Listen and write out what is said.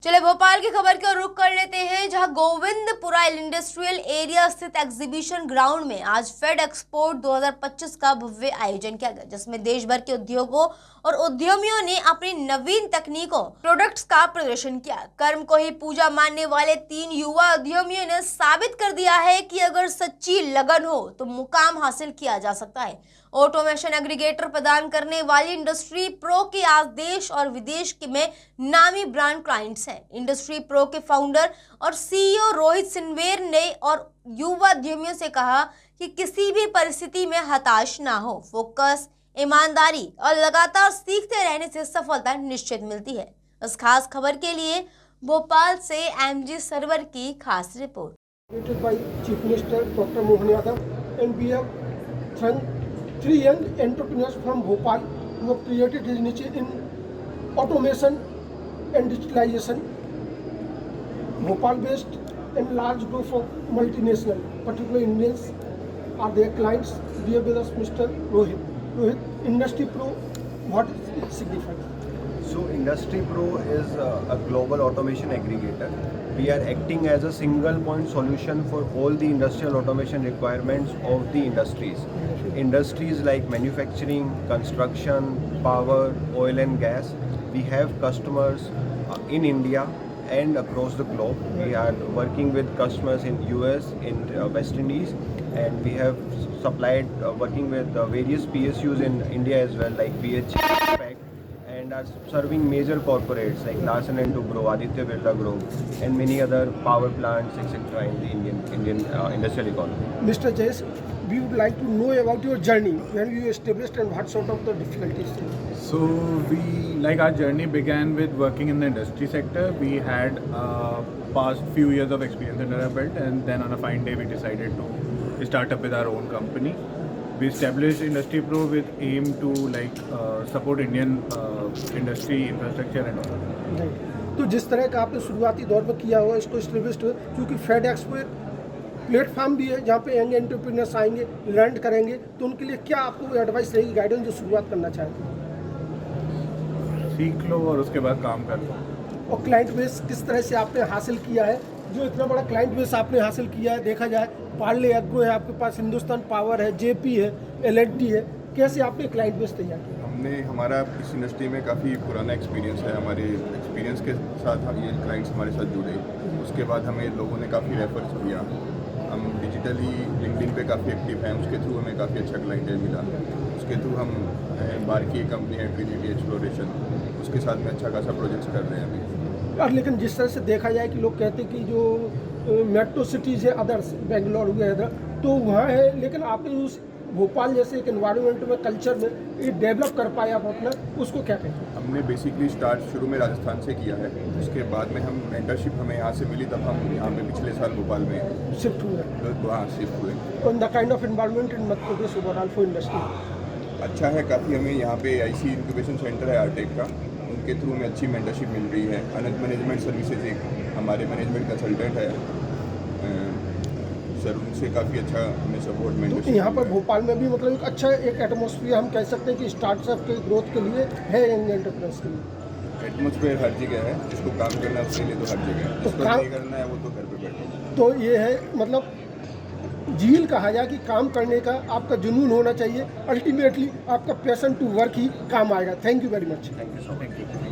चले भोपाल की खबर को रुख कर लेते हैं, जहां गोविंदपुरा इंडस्ट्रियल एरिया स्थित एग्जीबिशन ग्राउंड में आज फेड एक्सपोर्ट 2025 का भव्य आयोजन किया गया, जिसमें देश भर के उद्योगों और उद्यमियों ने अपनी नवीन तकनीकों प्रोडक्ट्स का प्रदर्शन किया। कर्म को ही पूजा मानने वाले 3 युवा उद्यमियों ने साबित कर दिया है कि अगर सच्ची लगन हो तो मुकाम हासिल किया जा सकता है। ऑटोमेशन एग्रीगेटर प्रदान करने वाली इंडस्ट्री प्रो के आज देश और विदेश में नामी ब्रांड क्लाइंट्स हैं। इंडस्ट्री प्रो के फाउंडर और सीईओ रोहित सिन्वेर ने और युवा उद्यमियों से कहा कि किसी भी परिस्थिति में हताश ना हो, फोकस, ईमानदारी और लगातार सीखते रहने से सफलता निश्चित मिलती है। इस खास खबर के लिए भोपाल से एमजी सर्वर की खास report. By Chief Minister Dr. Mohan Yadav, and we have thanked 3 young entrepreneurs from Bhopal who have created his niche in automation and digitalization. Bhopal-based and large group of multinational, particularly Indians, are their clients. We have with us Mr. Rohit. Rohit, Industry Pro, what it signifies? So Industry Pro is a global automation aggregator. We are acting as a single point solution for all the industrial automation requirements of the industries. Industries like manufacturing, construction, power, oil and gas. We have customers in India and across the globe. We are working with customers in US, in West Indies, and we have supplied working with various PSUs in India as well, like BHE, and are serving major corporates like Larsen & Toubro, Aditya Birla Group, and many other power plants, etc. in the Indian industrial economy. Mr. Jayesh, we would like to know about your journey, when you established and what sort of the difficulties. So our journey began with working in the industry sector. We had past few years of experience under our belt, and then on a fine day we decided to start up with our own company. We established Industry Pro with aim to support Indian industry infrastructure and all. तो जिस तरह का आपने शुरुआती दौर में किया हुआ इसको एस्टेब्लिश्ड, क्योंकि फेड एक्सपो एक प्लेटफॉर्म भी है जहाँ पे यंग एंटरप्रेन्योर्स आएंगे, लर्न करेंगे, तो उनके लिए क्या आपको एडवाइस रहेगी, गाइडेंस जो शुरुआत करना चाहेंगे? सीख लो और उसके बाद काम कर लो। और क्लाइंट बेस किस तरह से आपने हासिल किया है, जो इतना बड़ा क्लाइंट बेस आपने हासिल किया है, देखा जाए पार्ले एग्रो है आपके पास, हिंदुस्तान पावर है, जेपी है, एलएनटी है, कैसे आपने क्लाइंट बेस तैयार किया? हमारा इस इंडस्ट्री में काफ़ी पुराना एक्सपीरियंस है। हमारे एक्सपीरियंस के साथ हम ये क्लाइंट्स हमारे साथ जुड़े, उसके बाद हमें लोगों ने काफ़ी रेफर किया। हम डिजिटली लिंक्डइन पे काफ़ी एक्टिव हैं, उसके थ्रू हमें काफ़ी अच्छा क्लाइंटेल मिला। उसके थ्रू हम बाहर की कंपनी है ट्रिनिटी एक्सप्लोरेशन, उसके साथ में अच्छा खासा प्रोजेक्ट्स कर रहे हैं अभी। और लेकिन जिस तरह से देखा जाए कि लोग कहते हैं कि जो मेट्रो सिटीज़ है अदर्स, बेंगलोर वगैरह, तो वहाँ है, लेकिन आपने उस भोपाल जैसे एक एनवायरनमेंट में, कल्चर में ये डेवलप कर पाए आप अपना, उसको क्या कहें? हमने बेसिकली स्टार्ट शुरू में राजस्थान से किया है, उसके बाद में हम मेंटरशिप हमें यहाँ से मिली, तब हम यहाँ पे पिछले साल भोपाल में शिफ्ट हुए। वहाँ शिफ्ट हुए। On the kind of environment in Madhya Pradesh overall for industry अच्छा है काफ़ी। हमें यहाँ पे आईसी इंक्यूबेशन सेंटर है आरटेक का, उनके थ्रू हमें अच्छी मेंटरशिप मिल रही है। अनंत मैनेजमेंट सर्विसेज एक हमारे मैनेजमेंट कंसल्टेंट है सर, उनसे काफ़ी अच्छा हमें सपोर्ट मेंटरशिप। तो यहाँ पर भोपाल में भी मतलब एक अच्छा एक एटमॉस्फेयर हम कह सकते हैं कि स्टार्टअप के ग्रोथ के लिए है, यंग एंटरप्रेन्योर्स के लिए एटमॉस्फेयर हर जगह है, जिसको काम करना है उसके लिए तो हर जगह है, जिसको नहीं करना है वो तो घर पे बैठे। तो ये है मतलब झील कहा जाए कि काम करने का आपका जुनून होना चाहिए, अल्टीमेटली आपका पैशन टू वर्क ही काम आएगा। Thank you very much. Thank you so much.